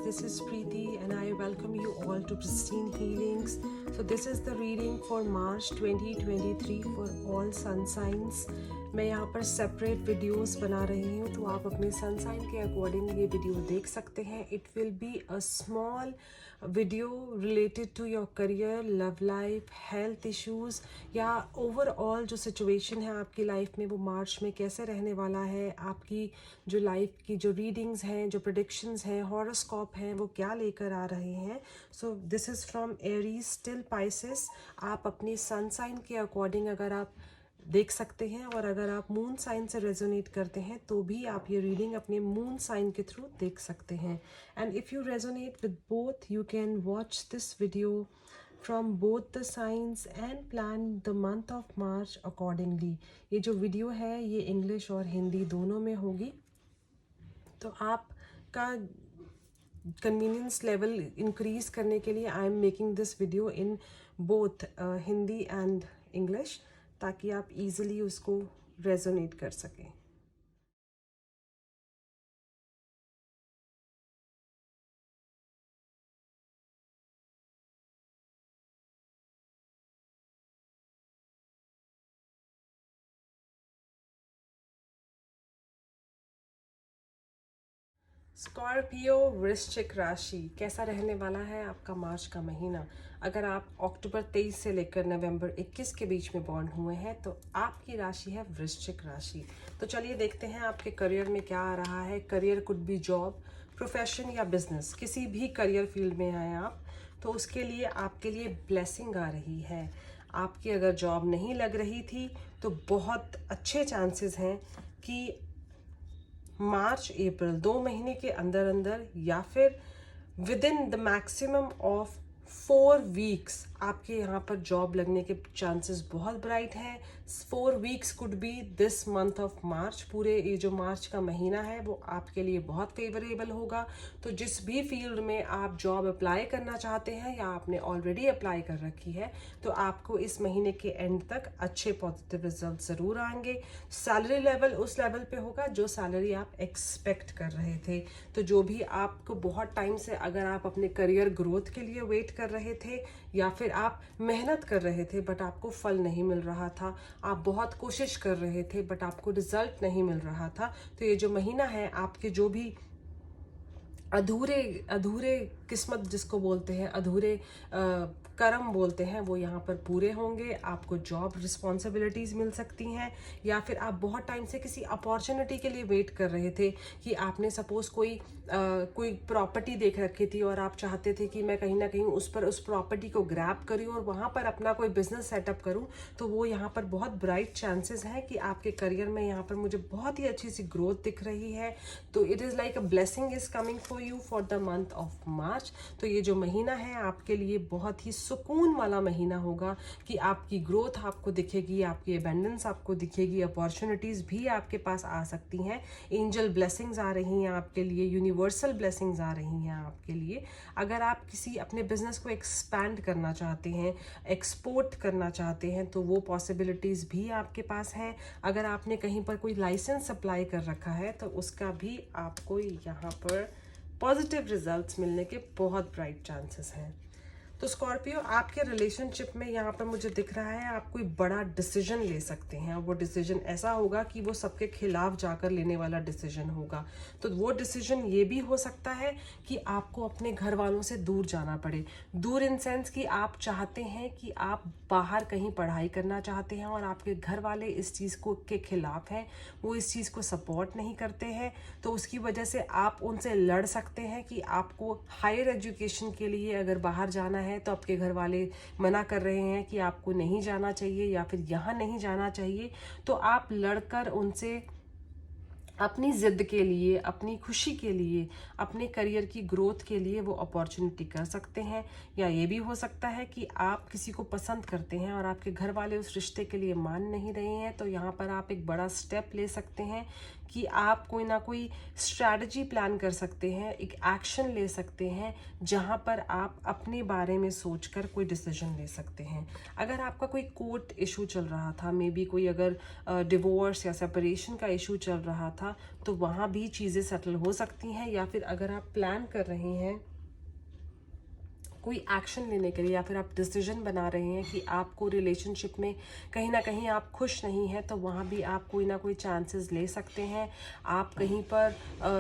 this is Preeti and I welcome you all to Pristine Healings. So this is the reading for March 2023 for all sun signs. मैं यहाँ पर separate videos बना रही हूँ, तो आप अपने सन साइन के अकॉर्डिंग ये वीडियो देख सकते हैं. It will be a small video related to your career, love life, health issues या ओवरऑल जो सिचुएशन है आपकी लाइफ में वो मार्च में कैसे रहने वाला है. आपकी जो लाइफ की जो रीडिंग्स हैं, जो प्रेडिक्शंस हैं, हॉरोस्कोप हैं, वो क्या लेकर आ रहे हैं. So this is from Aries till Pisces. आप अपनी सन साइन के अकॉर्डिंग अगर आप देख सकते हैं और अगर आप मून साइन से रेजोनेट करते हैं तो भी आप ये रीडिंग अपने मून साइन के थ्रू देख सकते हैं. And if you resonate with both you can watch this video from both the science and plan the month of March accordingly. ये जो वीडियो है ये इंग्लिश और हिंदी दोनों में होगी, तो आपका कन्वीनियंस लेवल इंक्रीज करने के लिए I am making this video in both Hindi and English, ताकि आप इजीली उसको रेजोनेट कर सकें. स्कॉर्पियो वृश्चिक राशि, कैसा रहने वाला है आपका मार्च का महीना. अगर आप अक्टूबर 23 से लेकर नवंबर 21 के बीच में बॉर्न हुए हैं तो आपकी राशि है वृश्चिक राशि. तो चलिए देखते हैं आपके करियर में क्या आ रहा है. Career could be job, profession या बिजनेस, किसी भी करियर फील्ड में आए आप तो उसके लिए आपके लिए ब्लेसिंग आ रही है. आपकी अगर जॉब नहीं लग रही थी तो बहुत अच्छे चांसेस हैं कि मार्च अप्रैल 2 महीने के अंदर अंदर या फिर with in the maximum of 4 weeks आपके यहाँ पर जॉब लगने के चांसेस बहुत ब्राइट हैं. 4 weeks could be this month of March. पूरे ये जो मार्च का महीना है वो आपके लिए बहुत फेवरेबल होगा. तो जिस भी फील्ड में आप जॉब अप्लाई करना चाहते हैं या आपने ऑलरेडी अप्लाई कर रखी है तो आपको इस महीने के एंड तक अच्छे पॉजिटिव रिजल्ट ज़रूर आएंगे. सैलरी लेवल उस लेवल पे होगा जो सैलरी आप एक्सपेक्ट कर रहे थे. तो जो भी आपको बहुत टाइम से अगर आप अपने करियर ग्रोथ के लिए वेट कर रहे थे या फिर आप मेहनत कर रहे थे बट आपको फल नहीं मिल रहा था, आप बहुत कोशिश कर रहे थे बट आपको रिजल्ट नहीं मिल रहा था, तो ये जो महीना है आपके जो भी अधूरे अधूरे किस्मत जिसको बोलते हैं, अधूरे कर्म बोलते हैं, वो यहाँ पर पूरे होंगे. आपको जॉब रिस्पॉन्सिबिलिटीज़ मिल सकती हैं या फिर आप बहुत टाइम से किसी अपॉर्चुनिटी के लिए वेट कर रहे थे कि आपने सपोज़ कोई प्रॉपर्टी देख रखी थी और आप चाहते थे कि मैं कहीं ना कहीं उस प्रॉपर्टी को ग्रैब करूँ और वहाँ पर अपना कोई बिजनेस सेटअप करूँ. तो वो यहाँ पर बहुत ब्राइट चांसेस हैं कि आपके करियर में यहाँ पर मुझे बहुत ही अच्छी सी ग्रोथ दिख रही है. तो it is like a blessing is coming for you for the month of March. तो ये जो महीना है आपके लिए बहुत ही सुकून वाला महीना होगा कि आपकी ग्रोथ आपको दिखेगी, आपकी एबेंडेंस आपको दिखेगी, अपॉर्चुनिटीज़ भी आपके पास आ सकती हैं. एंजल ब्लेसिंग्स आ रही हैं आपके लिए, यूनिवर्सल ब्लेसिंग्स आ रही हैं आपके लिए. अगर आप किसी अपने बिजनेस को एक्सपैंड करना चाहते हैं, एक्सपोर्ट करना चाहते हैं तो वो पॉसिबिलिटीज़ भी आपके पास हैं. अगर आपने कहीं पर कोई लाइसेंस अप्लाई कर रखा है तो उसका भी आपको यहाँ पर पॉजिटिव रिजल्ट्स मिलने के बहुत ब्राइट चांसेस हैं. तो स्कॉर्पियो, आपके रिलेशनशिप में यहाँ पर मुझे दिख रहा है आप कोई बड़ा डिसीजन ले सकते हैं. वो डिसीजन ऐसा होगा कि वो सबके खिलाफ जाकर लेने वाला डिसीजन होगा. तो वो डिसीजन ये भी हो सकता है कि आपको अपने घर वालों से दूर जाना पड़े. दूर इन सेंस कि आप चाहते हैं कि आप बाहर कहीं पढ़ाई करना चाहते हैं और आपके घर वाले इस चीज़ को के खिलाफ हैं, वो इस चीज़ को सपोर्ट नहीं करते हैं. तो उसकी वजह से आप उनसे लड़ सकते हैं कि आपको हायर एजुकेशन के लिए अगर बाहर जाना है तो आपके घर वाले मना कर रहे हैं कि आपको नहीं जाना चाहिए या फिर यहाँ नहीं जाना चाहिए. तो आप लड़कर उनसे अपनी ज़िद के लिए, अपनी खुशी के लिए, अपने करियर की ग्रोथ के लिए वो अपॉर्चुनिटी कर सकते हैं. या ये भी हो सकता है कि आप किसी को पसंद करते हैं और आपके घर वाले उस रिश्ते के लिए मान नहीं रहे हैं, तो यहाँ पर आप एक बड़ा स्टेप ले सकते हैं कि आप कोई ना कोई स्ट्रैटेजी प्लान कर सकते हैं, एक एक्शन ले सकते हैं जहाँ पर आप अपने बारे में सोचकर कोई डिसीजन ले सकते हैं. अगर आपका कोई कोर्ट इशू चल रहा था, मे बी कोई अगर डिवोर्स या सेपरेशन का इशू चल रहा था, था, तो वहाँ भी चीज़ें सेटल हो सकती हैं। या फिर अगर आप प्लान कर रहे हैं कोई एक्शन लेने के लिए, या फिर आप डिसीजन बना रहे हैं कि आपको रिलेशनशिप में कहीं ना कहीं आप खुश नहीं हैं, तो वहाँ भी आप कोई ना कोई चांसेस ले सकते हैं। आप कहीं पर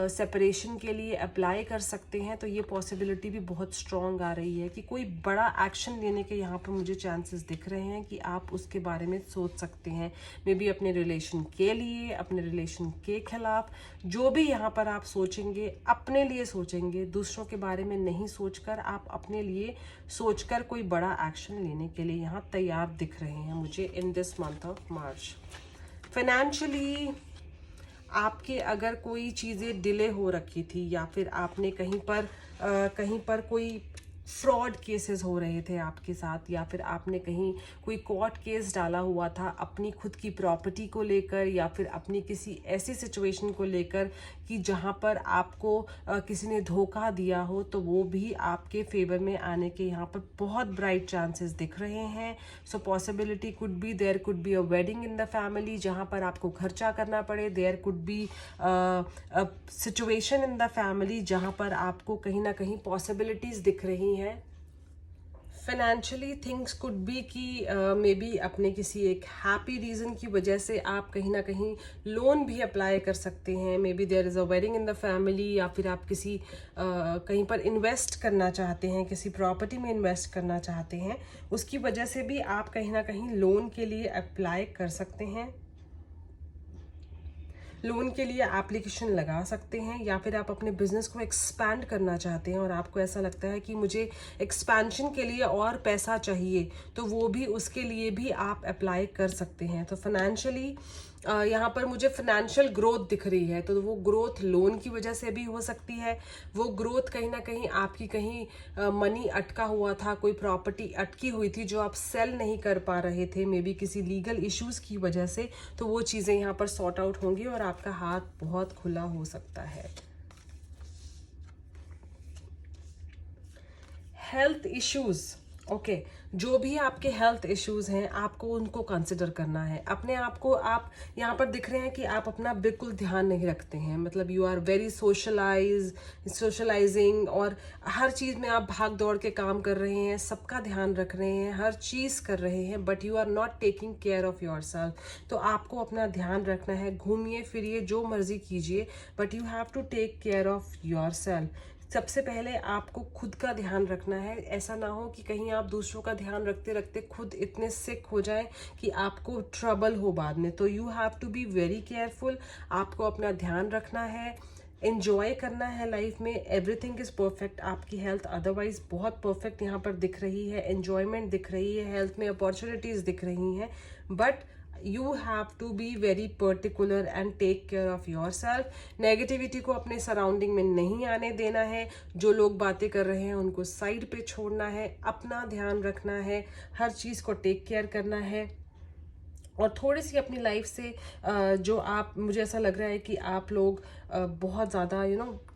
सेपरेशन के लिए अप्लाई कर सकते हैं, तो ये पॉसिबिलिटी भी बहुत स्ट्रॉन्ग आ रही है कि कोई बड़ा एक्शन लेने के यहाँ पर मुझे चांसेस दिख रहे हैं कि आप उसके बारे में सोच सकते हैं। मे बी अपने रिलेशन के लिए, अपने रिलेशन के खिलाफ, जो भी यहाँ पर आप सोचेंगे अपने लिए सोचेंगे, दूसरों के बारे में नहीं सोचकर आप अपने लिए सोचकर कोई बड़ा एक्शन लेने के लिए यहाँ तैयार दिख रहे हैं मुझे in this month of March. Financially आपके अगर कोई चीज़ें डिले हो रखी थी, या फिर आपने कहीं पर कोई फ्रॉड केसेस हो रहे थे आपके साथ, या फिर आपने कहीं कोई कोर्ट केस डाला हुआ था अपनी खुद की प्रॉपर्टी को लेकर, या फिर अपनी किसी ऐसी सिचुएशन को लेकर कि जहां पर आपको किसी ने धोखा दिया हो, तो वो भी आपके फेवर में आने के यहाँ पर बहुत ब्राइट चांसेस दिख रहे हैं। So possibility could be, there could be a wedding in the family जहाँ पर आपको खर्चा करना पड़े, there could be situation in the family जहाँ पर आपको कहीं ना कहीं पॉसिबिलिटीज दिख रही हैं। फाइनेंशियली थिंग्स कुड बी कि मे बी अपने किसी एक हैप्पी रीज़न की वजह से आप कहीं ना कहीं लोन भी अप्लाई कर सकते हैं। Maybe there is a wedding in the family, या फिर आप किसी कहीं पर इन्वेस्ट करना चाहते हैं, किसी प्रॉपर्टी में इन्वेस्ट करना चाहते हैं, उसकी वजह से भी आप कहीं ना कहीं लोन के लिए अप्लाई कर सकते हैं, लोन के लिए एप्लीकेशन लगा सकते हैं। या फिर आप अपने बिजनेस को एक्सपैंड करना चाहते हैं और आपको ऐसा लगता है कि मुझे एक्सपेंशन के लिए और पैसा चाहिए, तो वो भी, उसके लिए भी आप अप्लाई कर सकते हैं। तो फाइनेंशियली यहाँ पर मुझे फाइनेंशियल ग्रोथ दिख रही है, तो वो ग्रोथ लोन की वजह से भी हो सकती है। वो ग्रोथ कहीं ना कहीं आपकी कहीं मनी अटका हुआ था, कोई प्रॉपर्टी अटकी हुई थी जो आप सेल नहीं कर पा रहे थे, मे बी किसी लीगल इश्यूज की वजह से, तो वो चीज़ें यहाँ पर सॉर्ट आउट होंगी और आपका हाथ बहुत खुला हो सकता है। हेल्थ इश्यूज, ओके, जो भी आपके हेल्थ इश्यूज हैं आपको उनको कंसिडर करना है। अपने आप को, आप यहाँ पर दिख रहे हैं कि आप अपना बिल्कुल ध्यान नहीं रखते हैं, मतलब यू आर वेरी सोशलाइजिंग, और हर चीज़ में आप भाग दौड़ के काम कर रहे हैं, सबका ध्यान रख रहे हैं, हर चीज़ कर रहे हैं, but you are not taking care of yourself. तो आपको अपना ध्यान रखना है, घूमिए फिरिए जो मर्जी कीजिए, but you have to take care of yourself. सबसे पहले आपको खुद का ध्यान रखना है। ऐसा ना हो कि कहीं आप दूसरों का ध्यान रखते रखते खुद इतने सिक हो जाए कि आपको ट्रबल हो बाद में। तो you have to be very careful. आपको अपना ध्यान रखना है, एंजॉय करना है लाइफ में। Everything is perfect. आपकी हेल्थ अदरवाइज बहुत परफेक्ट यहाँ पर दिख रही है, एंजॉयमेंट दिख रही है, हेल्थ में अपॉर्चुनिटीज दिख रही हैं, but you have to be very particular and take care of yourself. Negativity को अपने सराउंडिंग में नहीं आने देना है। जो लोग बातें कर रहे हैं उनको साइड पे छोड़ना है, अपना ध्यान रखना है, हर चीज़ को टेक केयर करना है। और थोड़ी सी अपनी लाइफ से जो आप, मुझे ऐसा लग रहा है कि आप लोग बहुत ज़्यादा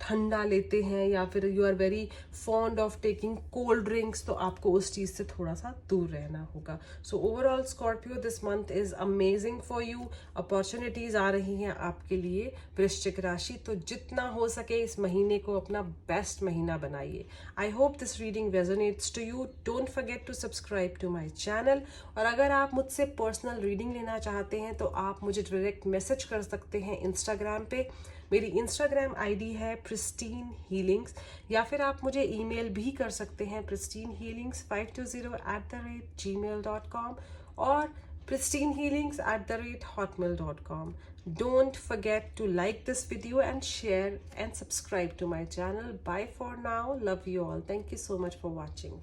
ठंडा लेते हैं, या फिर you are very fond of taking cold drinks, तो आपको उस चीज़ से थोड़ा सा दूर रहना होगा। So overall Scorpio, this month is amazing for you. Opportunities आ रही हैं आपके लिए वृश्चिक राशि, तो जितना हो सके इस महीने को अपना बेस्ट महीना बनाइए। I hope this reading resonates to you. Don't forget to subscribe to my channel. और अगर आप मुझसे पर्सनल रीडिंग लेना चाहते हैं तो आप मुझे डायरेक्ट मैसेज कर सकते हैं इंस्टाग्राम पे। मेरी इंस्टाग्राम आईडी है प्रिस्टीन हीलिंग्स, या फिर आप मुझे ईमेल भी कर सकते हैं pristinehealings520@gmail.com और pristinehealings@hotmail.com. Don't forget to like this video and share and subscribe to my channel. Bye for now. Love you all. Thank you so much for watching.